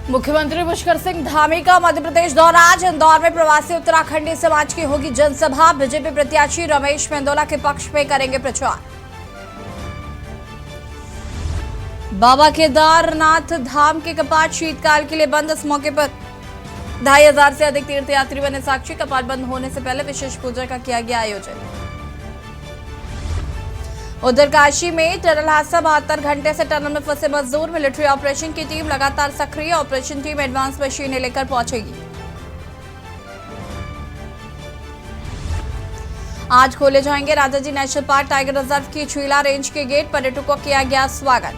मुख्यमंत्री पुष्कर सिंह धामी का मध्य प्रदेश दौरा। आज इंदौर में प्रवासी उत्तराखंडी समाज की होगी जनसभा। बीजेपी प्रत्याशी रमेश मेंदोला के पक्ष में करेंगे प्रचार। बाबा केदारनाथ धाम के कपाट शीतकाल के लिए बंद। इस मौके पर 2500 से अधिक तीर्थयात्री बने साक्षी। कपाट बंद होने से पहले विशेष पूजा का किया गया आयोजन। उधर काशी में टनल हादसा। 72 घंटे से टनल में फंसे मजदूर। मिलिट्री ऑपरेशन की टीम लगातार सक्रिय। ऑपरेशन टीम एडवांस मशीनें लेकर पहुंचेगी। आज खोले जाएंगे Rajaji national park tiger reserve की चीला रेंज के गेट। पर्यटकों को किया गया स्वागत।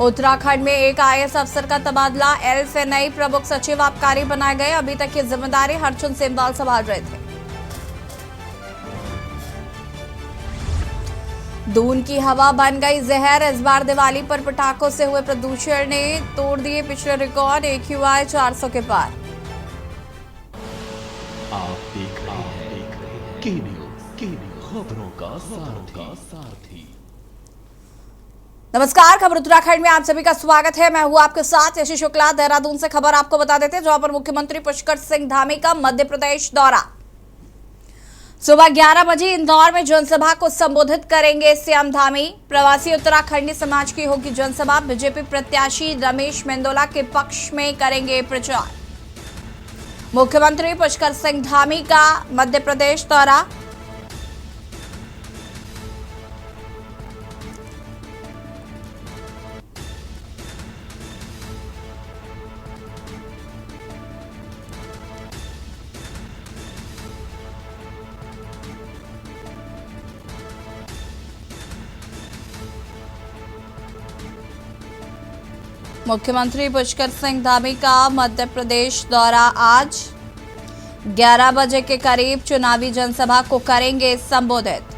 उत्तराखंड में एक आईएएस अफसर का तबादला। एलएफएनआई प्रमुख सचिव आबकारी बनाए गए। अभी तक ये जिम्मेदारी हरचंद सेमवाल संभाल रहे थे। दून की हवा बन गई जहर। इस बार दिवाली पर पटाखों से हुए प्रदूषण ने तोड़ दिए पिछले रिकॉर्ड। AQI 400 के पार। आप देख रहे हैं के न्यूज़ खबरों का सारथी। नमस्कार, खबर उत्तराखंड में आप सभी का स्वागत है। मैं हूं आपके साथ यशी शुक्ला। देहरादून से खबर आपको बता देते हैं, जहां पर मुख्यमंत्री पुष्कर सिंह धामी का मध्य प्रदेश दौरा। सुबह 11 बजे इंदौर में जनसभा को संबोधित करेंगे सीएम धामी। प्रवासी उत्तराखंडी समाज की होगी जनसभा। बीजेपी प्रत्याशी रमेश मेंदोला के पक्ष में करेंगे प्रचार। मुख्यमंत्री पुष्कर सिंह धामी का मध्य प्रदेश दौरा। मुख्यमंत्री पुष्कर सिंह धामी का मध्य प्रदेश दौरा। आज 11 बजे के करीब चुनावी जनसभा को करेंगे संबोधित।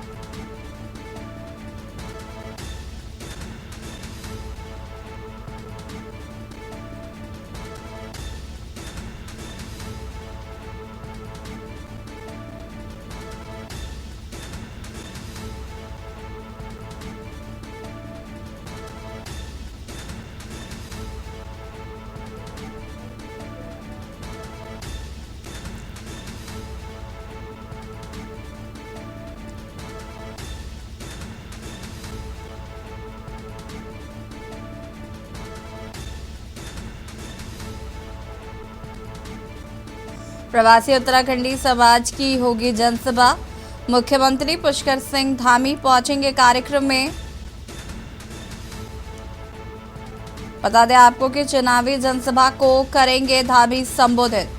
प्रवासी उत्तराखंडी समाज की होगी जनसभा। मुख्यमंत्री पुष्कर सिंह धामी पहुंचेंगे कार्यक्रम में। बता दें आपको कि चुनावी जनसभा को करेंगे धामी संबोधित।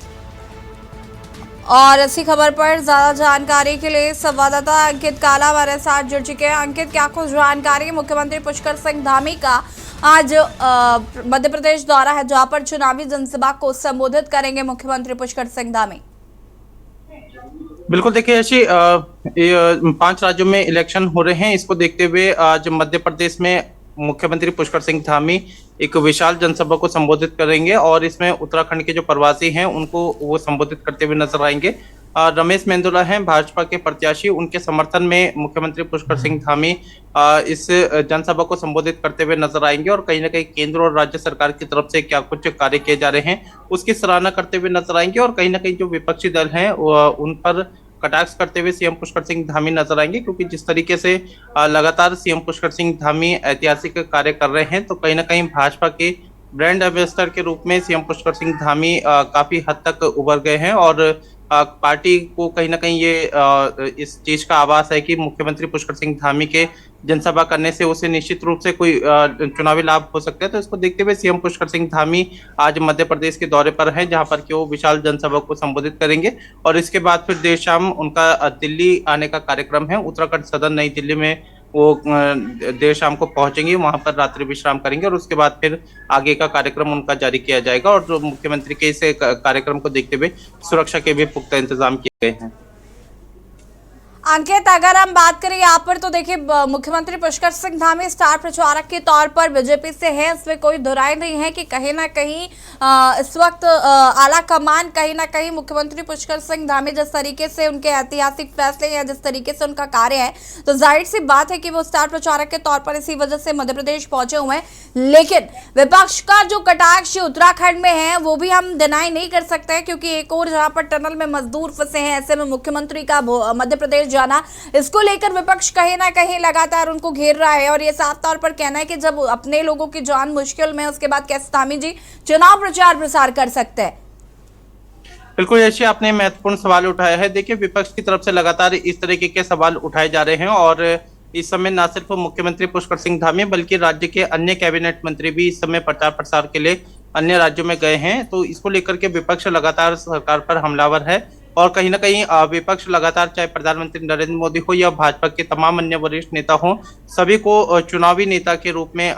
और इसी खबर पर ज्यादा जानकारी के लिए संवाददाता अंकित काला हमारे साथ जुड़ चुके हैं। अंकित, क्या कुछ जानकारी? मुख्यमंत्री पुष्कर सिंह धामी का आज मध्य प्रदेश दौरा है, जहां पर चुनावी जनसभा को संबोधित करेंगे मुख्यमंत्री पुष्कर सिंह धामी। बिल्कुल, देखिए ऐसी 5 राज्यों में इलेक्शन हो रहे हैं। इसको देखते हुए आज मध्य प्रदेश में मुख्यमंत्री पुष्कर सिंह धामी एक विशाल जनसभा को संबोधित करेंगे और इसमें उत्तराखंड के जो प्रवासी हैं उनको वो संबोधित करते हुए नजर आएंगे। रमेश मेंदोला हैं भाजपा के प्रत्याशी, उनके समर्थन में मुख्यमंत्री पुष्कर सिंह धामी इस जनसभा को संबोधित करते हुए नजर आएंगे और कहीं ना कहीं केंद्र और राज्य सरकार की तरफ से क्या कुछ कार्य किए जा रहे हैं उसकी सराहना करते हुए नजर आएंगे और कहीं ना कहीं जो विपक्षी दल हैं उन पर कटाक्ष करते हुए सीएम पुष्कर सिंह धामी नजर आएंगे, क्योंकि जिस तरीके से लगातार सीएम पुष्कर सिंह धामी ऐतिहासिक कार्य कर रहे हैं तो कहीं ना कहीं भाजपा के ब्रांड एम्बेसडर के रूप में सीएम पुष्कर सिंह धामी काफी हद तक उभर गए हैं और पार्टी को कहीं ना कहीं ये इस चीज का आभास है कि मुख्यमंत्री पुष्कर सिंह धामी के जनसभा करने से उसे निश्चित रूप से कोई चुनावी लाभ हो सकता है। तो इसको देखते हुए सीएम पुष्कर सिंह धामी आज मध्य प्रदेश के दौरे पर हैं, जहां पर कि वो विशाल जनसभा को संबोधित करेंगे और इसके बाद फिर देर शाम उनका दिल्ली आने का कार्यक्रम है। उत्तराखंड सदन नई दिल्ली में वो देर शाम को पहुंचेंगे, वहां पर रात्रि विश्राम करेंगे और उसके बाद फिर आगे का कार्यक्रम उनका जारी किया जाएगा। और जो मुख्यमंत्री के इस कार्यक्रम को देखते हुए सुरक्षा के भी पुख्ता इंतजाम किए गए हैं। अंकित, अगर हम बात करें यहाँ पर तो देखिए मुख्यमंत्री पुष्कर सिंह धामी स्टार प्रचारक के तौर पर बीजेपी से है, इसमें कोई दुराई नहीं है कि कहीं ना कहीं इस वक्त आला कमान कहीं ना कहीं मुख्यमंत्री पुष्कर सिंह धामी जिस तरीके से उनके ऐतिहासिक फैसले या जिस तरीके से उनका कार्य है, तो जाहिर सी बात है कि वो स्टार प्रचारक के तौर पर इसी वजह से मध्य प्रदेश पहुंचे हुए हैं। लेकिन विपक्ष का जो कटाक्ष उत्तराखंड में है वो भी हम डिनाई नहीं कर सकते हैं, क्योंकि एक और जहां पर टनल में मजदूर फंसे हैं, ऐसे में मुख्यमंत्री का मध्य प्रदेश जाना, इसको लेकर विपक्ष कहीं ना कहीं लगातार उनको घेर रहा है। और ये साफ तौर पर कहना है कि जब अपने लोगों की जान मुश्किल में, उसके बाद कैसे धामी जी चुनाव प्रचार प्रसार कर सकते हैं। बिल्कुल, ऐसे आपने महत्वपूर्ण सवाल उठाया है। देखिए, विपक्ष की तरफ से लगातार इस तरीके के सवाल उठाए जा रहे हैं और इस समय न सिर्फ मुख्यमंत्री पुष्कर सिंह धामी बल्कि राज्य के अन्य कैबिनेट मंत्री भी इस समय प्रचार प्रसार के लिए अन्य राज्यों में गए हैं। तो इसको लेकर के विपक्ष लगातार सरकार पर हमलावर है और कहीं ना कहीं विपक्ष लगातार, चाहे प्रधानमंत्री नरेंद्र मोदी हो या भाजपा के तमाम अन्य वरिष्ठ नेता हो, सभी को चुनावी नेता के रूप में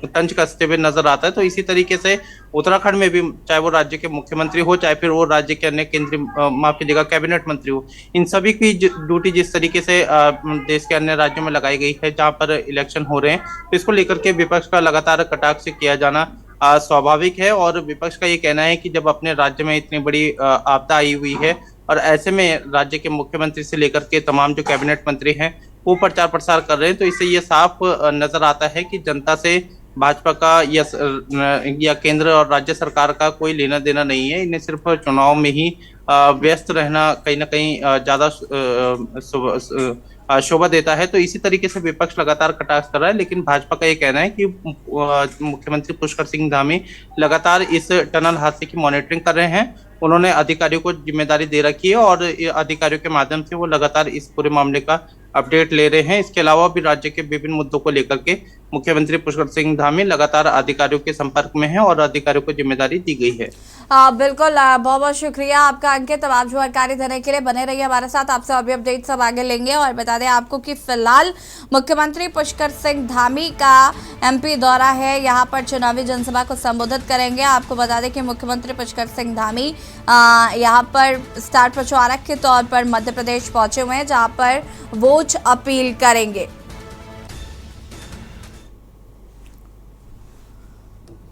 तंज कसते हुए नजर आता है। तो इसी तरीके से उत्तराखंड में भी, चाहे वो राज्य के मुख्यमंत्री हो, चाहे फिर वो राज्य के अन्य केंद्रीय माफ कीजिएगा कैबिनेट मंत्री हो, इन सभी की ड्यूटी जिस तरीके से देश के अन्य राज्यों में लगाई गई है जहां पर इलेक्शन हो रहे हैं, तो इसको लेकर के विपक्ष का लगातार कटाक्ष किया जाना स्वाभाविक है। और विपक्ष का ये कहना है कि जब अपने राज्य में इतनी बड़ी आपदा आई हुई है और ऐसे में राज्य के मुख्यमंत्री से लेकर के तमाम जो कैबिनेट मंत्री हैं वो प्रचार प्रसार कर रहे हैं, तो इससे ये साफ नजर आता है कि जनता से भाजपा का या केंद्र और राज्य सरकार का कोई लेना देना नहीं है। इन्हें सिर्फ चुनाव में ही व्यस्त रहना कहीं ना कहीं ज्यादा शोभा देता है। तो इसी तरीके से विपक्ष लगातार कटाक्ष कर रहा है, लेकिन भाजपा का ये कहना है कि मुख्यमंत्री पुष्कर सिंह धामी लगातार इस टनल हादसे की मॉनिटरिंग कर रहे हैं। उन्होंने अधिकारियों को जिम्मेदारी दे रखी है और अधिकारियों के माध्यम से वो लगातार इस पूरे मामले का अपडेट ले रहे हैं। इसके अलावा भी राज्य के विभिन्न मुद्दों को लेकर के मुख्यमंत्री पुष्कर सिंह धामी लगातार अधिकारियों के संपर्क में हैं और अधिकारियों को जिम्मेदारी दी गई है। बिल्कुल, बहुत बहुत शुक्रिया आपका अंकित। अब आप जानकारी देने के लिए बने रहिए हमारे साथ, आपसे अभी अपडेट सब आगे लेंगे। और बता दें आपको कि फिलहाल मुख्यमंत्री पुष्कर सिंह धामी का एमपी दौरा है, यहाँ पर चुनावी जनसभा को संबोधित करेंगे। आपको बता दें कि मुख्यमंत्री पुष्कर सिंह धामी यहाँ पर स्टार प्रचारक के तौर पर मध्य प्रदेश पहुंचे हुए हैं, जहाँ पर वोट अपील करेंगे।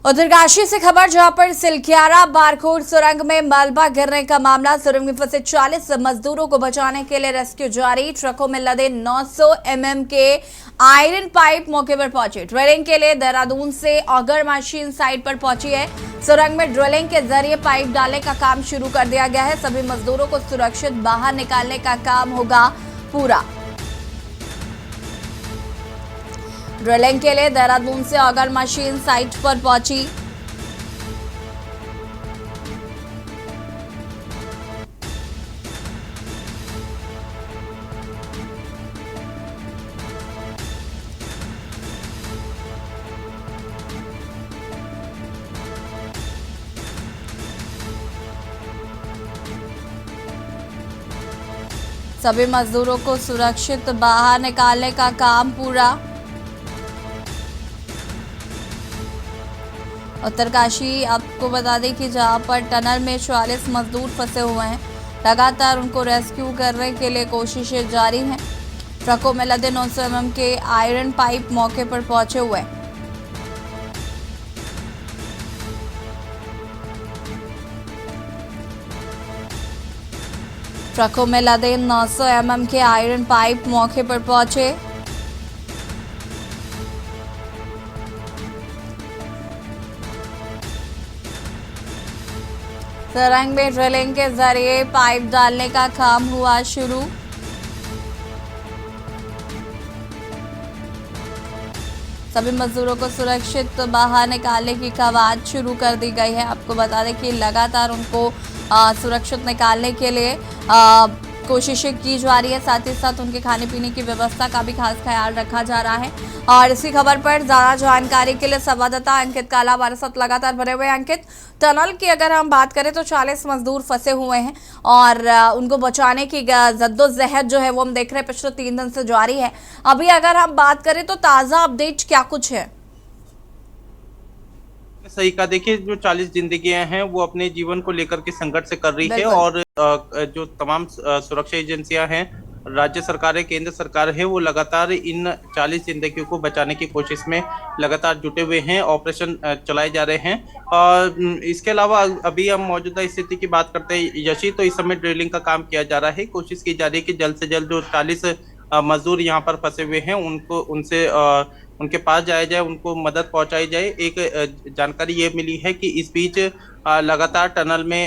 उत्तरकाशी से खबर, जहां पर सिलक्यारा बारकोट सुरंग में मलबा गिरने का मामला, सुरंग में फंसे 40 मजदूरों को बचाने के लिए रेस्क्यू जारी। ट्रकों में लदे 900 mm के आयरन पाइप मौके पर पहुंचे। ड्रिलिंग के लिए देहरादून से ऑगर मशीन साइट पर पहुंची है। सुरंग में ड्रिलिंग के जरिए पाइप डालने का काम शुरू कर दिया गया है। सभी मजदूरों को सुरक्षित बाहर निकालने का काम होगा पूरा। ड्रिलिंग के लिए देहरादून से ऑगर मशीन साइट पर पहुंची। सभी मजदूरों को सुरक्षित बाहर निकालने का काम पूरा। उत्तरकाशी आपको बता दें कि जहां पर टनल में 44 मजदूर फंसे हुए हैं, लगातार उनको रेस्क्यू करने के लिए कोशिशें जारी हैं। ट्रकों में लदे 900 mm के आयरन पाइप मौके पर पहुंचे हुए हैं। ट्रकों में लदे 900 mm के आयरन पाइप मौके पर पहुंचे। सुरंग में ड्रिलिंग के जरिए पाइप डालने का काम हुआ शुरू। सभी मजदूरों को सुरक्षित बाहर निकालने की कवायद शुरू कर दी गई है। आपको बता दें कि लगातार उनको सुरक्षित निकालने के लिए कोशिशें की जा रही है। साथ ही साथ उनके खाने पीने की व्यवस्था का भी खास ख्याल रखा जा रहा है। और इसी खबर पर ज्यादा जानकारी के लिए संवाददाता अंकित काला हमारे साथ लगातार बने हुए हैं। अंकित, टनल की अगर हम बात करें तो 40 मजदूर फंसे हुए हैं और उनको बचाने की जद्दोजहद जो है वो हम देख रहे हैं पिछले 3 दिन से जारी है। अभी अगर हम बात करें तो ताज़ा अपडेट क्या कुछ है? सही कहा। देखिए, जो 40 जिंदगियां हैं वो अपने जीवन को लेकर के संघर्ष से कर रही है, बिल्कुल। और जो तमाम सुरक्षा एजेंसियां हैं, राज्य सरकार है, केंद्र सरकार है, वो लगातार इन 40 जिंदगियों को बचाने की कोशिश में लगातार जुटे हुए हैं। ऑपरेशन चलाए जा रहे हैं। और इसके अलावा अभी हम मौजूदा स्थिति की बात करते हैं यशी, तो इस समय ड्रिलिंग का काम किया जा रहा है। कोशिश की जा रही है कि जल्द से जल्द जो 40 मजदूर यहाँ पर फंसे हुए हैं उनको उनसे उनके पास जाया जाए, उनको मदद पहुंचाई जाए। एक जानकारी ये मिली है कि इस बीच लगातार टनल में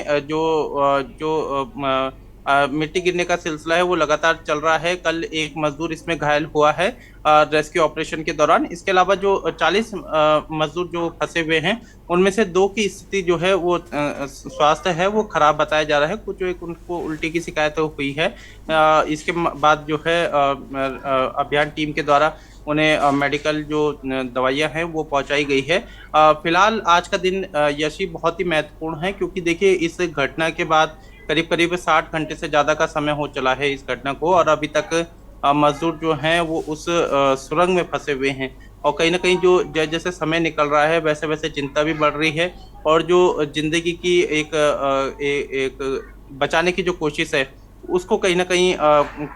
मिट्टी गिरने का सिलसिला है वो लगातार चल रहा है। कल एक मजदूर इसमें घायल हुआ है रेस्क्यू ऑपरेशन के दौरान। इसके अलावा जो 40 मजदूर जो फंसे हुए हैं उनमें से 2 की स्थिति जो है वो स्वास्थ्य है वो खराब बताया जा रहा है। कुछ एक उनको उल्टी की शिकायत हुई है। इसके बाद जो है अभियान टीम के द्वारा उन्हें मेडिकल जो दवाइयां हैं वो पहुंचाई गई है। फिलहाल आज का दिन यशी बहुत ही महत्वपूर्ण है, क्योंकि देखिए इस घटना के बाद करीब करीब 60 घंटे से ज्यादा का समय हो चला है इस घटना को, और अभी तक मजदूर जो हैं वो उस सुरंग में फंसे हुए हैं। और कहीं ना कहीं जो जैसे समय निकल रहा है वैसे वैसे चिंता भी बढ़ रही है, और जो जिंदगी की एक बचाने की जो कोशिश है उसको कहीं ना कहीं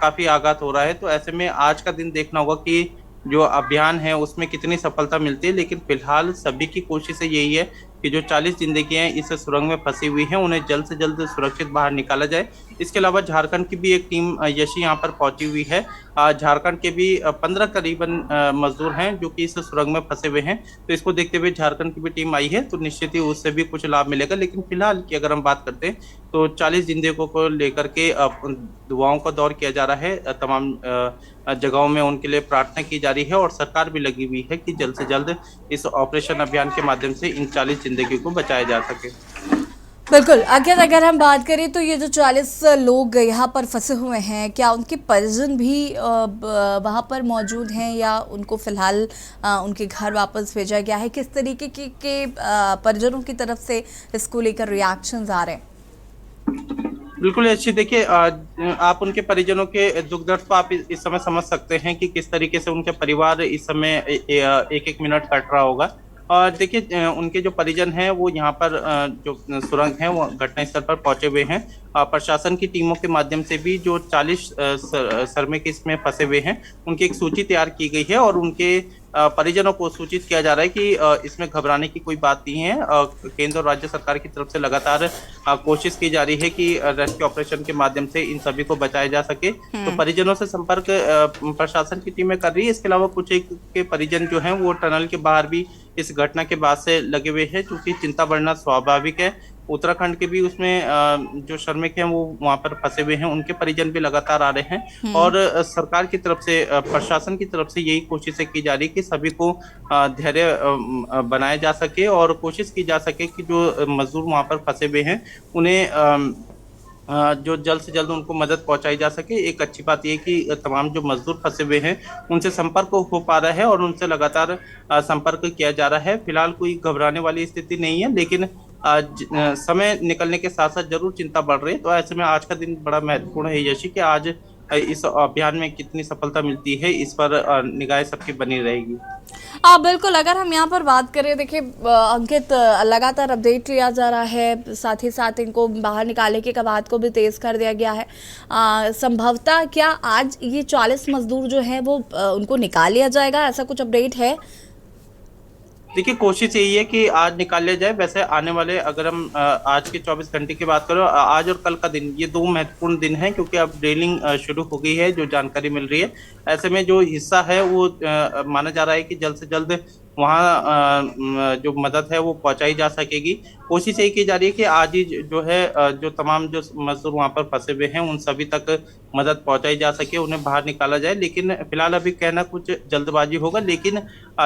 काफी आघात हो रहा है। तो ऐसे में आज का दिन देखना होगा कि जो अभियान है उसमें कितनी सफलता मिलती है। लेकिन फिलहाल सभी की कोशिश यही है कि जो 40 जिंदगियां इस सुरंग में फंसी हुई हैं उन्हें जल्द से जल्द सुरक्षित बाहर निकाला जाए। इसके अलावा झारखंड की भी एक टीम यशी यहाँ पर पहुंची हुई है। झारखंड के भी 15 करीबन मजदूर हैं जो कि इस सुरंग में फंसे हुए हैं। तो इसको देखते हुए झारखंड की भी टीम आई है, तो निश्चित ही उससे भी कुछ लाभ मिलेगा। लेकिन फिलहाल की अगर हम बात करते हैं तो 40 जिंदगियों को लेकर के दुआओं का दौर किया जा रहा है। तमाम जगहों में उनके लिए प्रार्थना की जा रही है, और सरकार भी लगी हुई है कि जल्द से जल्द इस ऑपरेशन अभियान के माध्यम से इन 40 जिंदगियों को बचाया जा सके। बिल्कुल। अगर हम बात करें तो ये जो 40 लोग यहाँ पर फंसे हुए हैं, क्या उनके परिजन भी वहाँ पर मौजूद हैं, या उनको फिलहाल उनके घर वापस भेजा गया है? किस तरीके के परिजनों की तरफ से इसको लेकर रिएक्शंस आ रहे हैं? बिल्कुल अच्छी। देखिए, आप उनके परिजनों के दुख दर्द को आप इस समय समझ सकते हैं कि किस तरीके से उनके परिवार इस समय एक एक मिनट कट रहा होगा। और देखिए, उनके जो परिजन हैं वो यहाँ पर जो सुरंग है वो घटनास्थल पर पहुंचे हुए हैं। प्रशासन की टीमों के माध्यम से भी जो 40 श्रमिक इसमें फंसे हुए हैं उनकी एक सूची तैयार की गई है, और उनके परिजनों को सूचित किया जा रहा है कि इसमें घबराने की कोई बात नहीं है। केंद्र और राज्य सरकार की तरफ से लगातार कोशिश की जा रही है कि रेस्क्यू ऑपरेशन के माध्यम से इन सभी को बचाया जा सके। तो परिजनों से संपर्क प्रशासन की टीमें कर रही है। इसके अलावा कुछ एक के परिजन जो हैं वो टनल के बाहर भी इस घटना के बाद से लगे हुए हैं, क्योंकि चिंता बढ़ना स्वाभाविक है। उत्तराखंड के भी उसमें जो श्रमिक हैं वो वहां पर फंसे हुए हैं, उनके परिजन भी लगातार आ रहे हैं। और सरकार की तरफ से, प्रशासन की तरफ से यही कोशिशें की जा रही है कि सभी को धैर्य बनाया जा सके, और कोशिश की जा सके कि जो मजदूर वहां पर फंसे हुए हैं उन्हें जो जल्द से जल्द उनको मदद पहुंचाई जा सके। एक अच्छी बात यह कि तमाम जो मजदूर फंसे हुए हैं उनसे संपर्क हो पा रहा है, और उनसे लगातार संपर्क किया जा रहा है। फिलहाल कोई घबराने वाली स्थिति नहीं है, लेकिन समय निकलने के साथ साथ जरूर चिंता बढ़ रही है। तो ऐसे में आज का दिन बड़ा महत्वपूर्ण है यशी, कि आज इस अभियान में कितनी सफलता मिलती है इस पर निगाहें सबकी बनी रहेगी। बिल्कुल। अगर हम यहाँ पर बात करें, देखिए अंकित, लगातार अपडेट लिया जा रहा है, साथ ही साथ इनको बाहर निकालने के कवायद को भी तेज कर दिया गया है। संभवतः क्या आज ये 40 मजदूर जो हैं वो उनको निकाल लिया जाएगा, ऐसा कुछ अपडेट है? देखिए, कोशिश यही है कि आज निकाल लिया जाए। वैसे आने वाले, अगर हम आज के 24 घंटे की बात करो, आज और कल का दिन, ये 2 महत्वपूर्ण दिन हैं, क्योंकि अब ड्रिलिंग शुरू हो गई है, जो जानकारी मिल रही है। ऐसे में जो हिस्सा है वो माना जा रहा है कि जल्द से जल्द वहाँ जो मदद है वो पहुंचाई जा सकेगी। कोशिश यही की जा रही है कि आज ही जो है जो तमाम जो मजदूर वहाँ पर फंसे हुए हैं उन सभी तक मदद पहुंचाई जा सके, उन्हें बाहर निकाला जाए। लेकिन फिलहाल अभी कहना कुछ जल्दबाजी होगा, लेकिन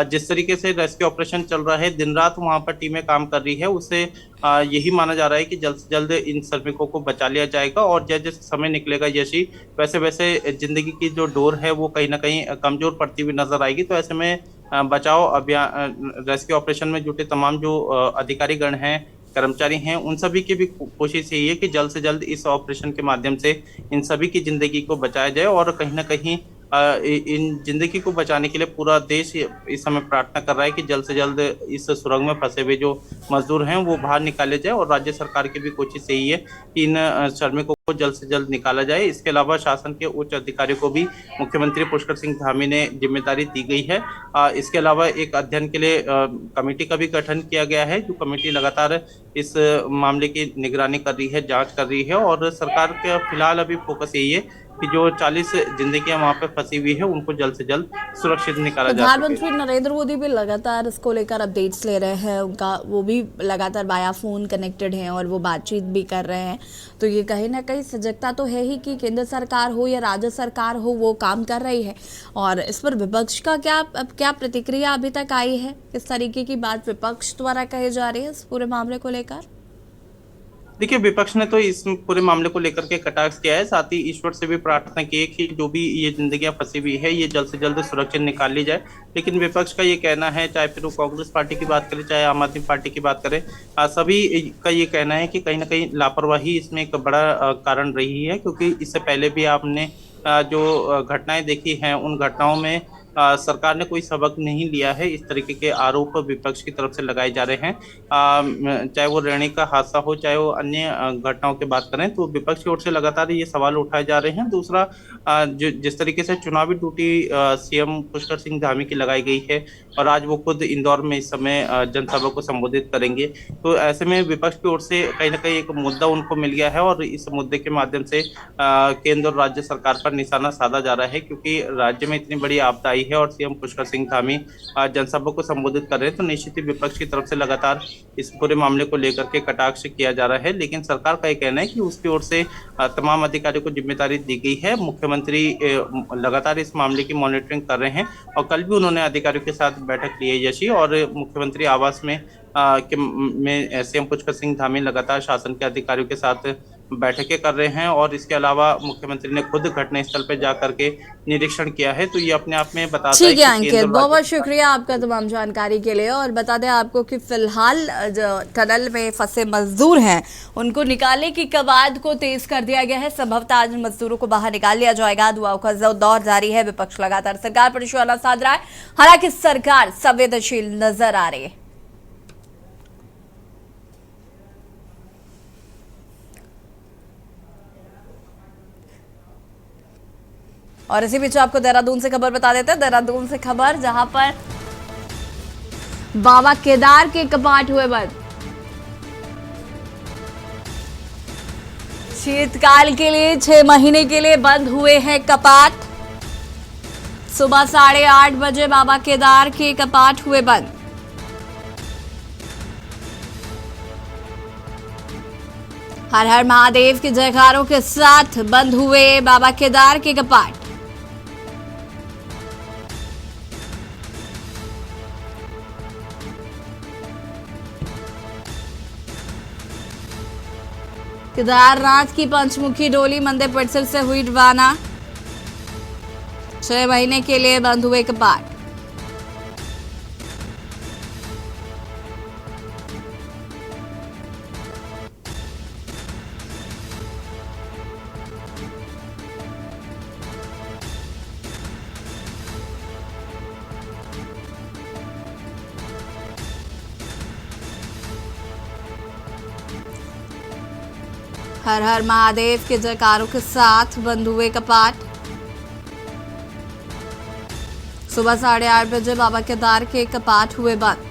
जिस तरीके से रेस्क्यू ऑपरेशन चल रहा है, दिन रात वहाँ पर टीमें काम कर रही है, उससे यही माना जा रहा है कि जल्द से जल्द इन श्रमिकों को बचा लिया जाएगा। और जैसे जैसे समय निकलेगा यशी, वैसे वैसे जिंदगी की जो डोर है वो कहीं ना कहीं कमजोर पड़ती हुई नजर आएगी। तो ऐसे में बचाव अभियान, रेस्क्यू ऑपरेशन में जुटे तमाम जो अधिकारीगण हैं, कर्मचारी हैं, उन सभी की भी कोशिश यही है कि जल्द से जल्द इस ऑपरेशन के माध्यम से इन सभी की जिंदगी को बचाया जाए, और कहीं ना कहीं इन जिंदगी को बचाने के लिए पूरा देश इस समय प्रार्थना कर रहा है कि जल्द से जल्द इस सुरंग में फंसे हुए जो मजदूर हैं वो बाहर निकाले जाए, और राज्य सरकार की भी कोशिश यही है कि इन श्रमिकों को जल्द से जल्द निकाला जाए। इसके अलावा शासन के उच्च अधिकारियों को भी मुख्यमंत्री पुष्कर सिंह धामी ने जिम्मेदारी दी गई है। इसके अलावा एक अध्ययन के लिए कमेटी का भी गठन किया गया है, जो कमेटी लगातार इस मामले की निगरानी कर रही है, जांच कर रही है, और सरकार का फिलहाल अभी फोकस यही है कि जो 40 जिंदगियां वहां पे फंसी हुई है उनको जल्द से जल्द सुरक्षित निकाला जा सके। प्रधानमंत्री नरेंद्र मोदी भी लगातार इसको लेकर अपडेट्स ले रहे हैं, उनका वो भी लगातार बाया फोन कनेक्टेड हैं और वो बातचीत भी कर रहे हैं। तो ये कहीं ना कहीं सजगता तो है ही कि केंद्र सरकार हो या राज्य सरकार हो वो काम कर रही है। और इस पर विपक्ष का क्या प्रतिक्रिया अभी तक आई है? किस तरीके की बात विपक्ष द्वारा कही जा रही है इस पूरे मामले को लेकर? देखिए, विपक्ष ने तो इस पूरे मामले को लेकर के कटाक्ष किया है, साथ ही ईश्वर से भी प्रार्थना की है कि जो भी ये जिंदगियां फंसी हुई है ये जल्द से जल्द सुरक्षित निकाल ली जाए। लेकिन विपक्ष का ये कहना है, चाहे फिर वो कांग्रेस पार्टी की बात करें चाहे आम आदमी पार्टी की बात करें, सभी का ये कहना है कि कहीं ना कहीं लापरवाही इसमें एक बड़ा कारण रही है, क्योंकि इससे पहले भी आपने जो घटनाएं देखी हैं उन घटनाओं में सरकार ने कोई सबक नहीं लिया है। इस तरीके के आरोप विपक्ष की तरफ से लगाए जा रहे हैं। चाहे वो रैणी का हादसा हो, चाहे वो अन्य घटनाओं की बात करें, तो विपक्ष की ओर से लगातार ये सवाल उठाए जा रहे हैं। दूसरा, जिस तरीके से चुनावी ड्यूटी सीएम पुष्कर सिंह धामी की लगाई गई है और आज वो खुद इंदौर में इस समय जनसभा को संबोधित करेंगे, तो ऐसे में विपक्ष की ओर से कहीं ना कहीं एक मुद्दा उनको मिल गया है और इस मुद्दे के माध्यम से केंद्र और राज्य सरकार पर निशाना साधा जा रहा है, क्योंकि राज्य में इतनी बड़ी आपदा आई है और सीएम पुष्कर सिंह धामी जनसभा को संबोधित कर रहे हैं। तो निश्चित ही विपक्ष की तरफ से लगातार इस पूरे मामले को लेकर के कटाक्ष किया जा रहा है, लेकिन सरकार का ये कहना है कि उसकी ओर से तमाम अधिकारियों को जिम्मेदारी दी गई है। मुख्यमंत्री लगातार इस मामले की मॉनिटरिंग कर रहे हैं और कल भी उन्होंने अधिकारियों के साथ बैठक ली है यशी, और मुख्यमंत्री आवास में सीएम पुष्कर सिंह धामी लगातार शासन के अधिकारियों के साथ बैठकें कर रहे हैं, और इसके अलावा मुख्यमंत्री ने खुद घटनास्थल पर जाकर के निरीक्षण किया है। तो ये अपने आप में बताता है ठीक है अंकित, बहुत बहुत शुक्रिया आपका तमाम जानकारी के लिए। और बता दें आपको कि फिलहाल जो टनल में फंसे मजदूर हैं उनको निकालने की कवायद को तेज कर दिया गया है। संभवतः आज मजदूरों को बाहर निकाल लिया जाएगा। दुआओं का दौर जारी है। विपक्ष लगातार सरकार पर निशाना साध रहा है, हालांकि सरकार संवेदनशील नजर आ रही है। और इसी बीच आपको देहरादून से खबर बता देते हैं। देहरादून से खबर, जहां पर बाबा केदार के कपाट हुए बंद। शीतकाल के लिए 6 महीने के लिए बंद हुए हैं कपाट। सुबह 8:30 बजे बाबा केदार के कपाट हुए बंद। हर हर महादेव के जयकारों के साथ बंद हुए बाबा केदार के कपाट। केदारनाथ की पंचमुखी डोली मंदिर परिसर से हुई रवाना। 6 महीने के लिए बंद हुए कपाट। हर हर महादेव के जयकारों के साथ बंद हुए कपाट। सुबह 8:30 बजे बाबा केदार के कपाट हुए बंद।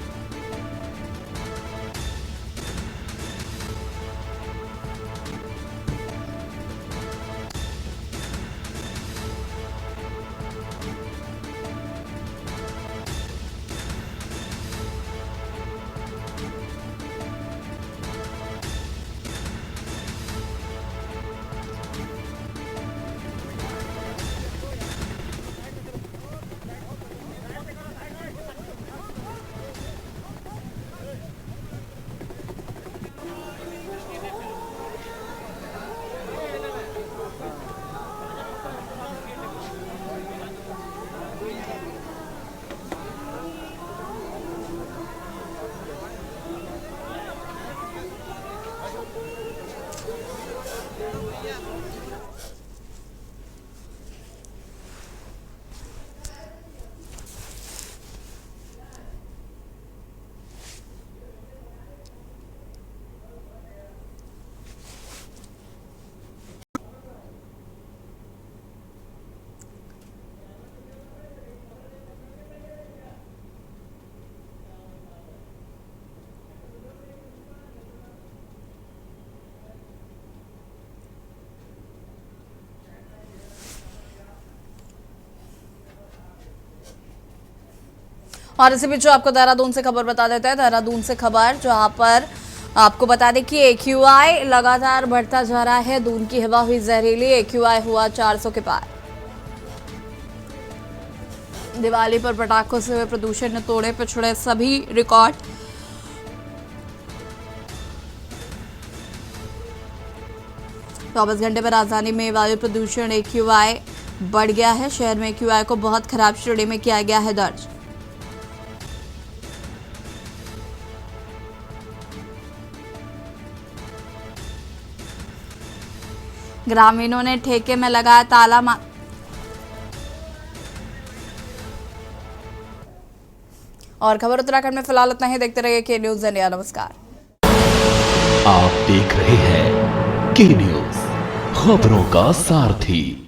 और इसी बीच आपको देहरादून से खबर बता देते हैं। देहरादून से खबर जहां पर आपको बता दें कि AQI लगातार बढ़ता जा रहा है। दून की हवा हुई जहरीली, AQI हुआ 400 के पार। दिवाली पर पटाखों से हुए प्रदूषण ने तोड़े पिछड़े सभी रिकॉर्ड। चौबीस घंटे में राजधानी में वायु प्रदूषण AQI बढ़ गया है। शहर में AQI को बहुत खराब श्रेणी में किया गया है दर्ज। ग्रामीणों ने ठेके में लगाया ताला। और खबर उत्तराखंड में फिलहाल इतना ही। देखते रहिए के न्यूज़ इंडिया। नमस्कार। आप देख रहे हैं के न्यूज़, खबरों का सारथी।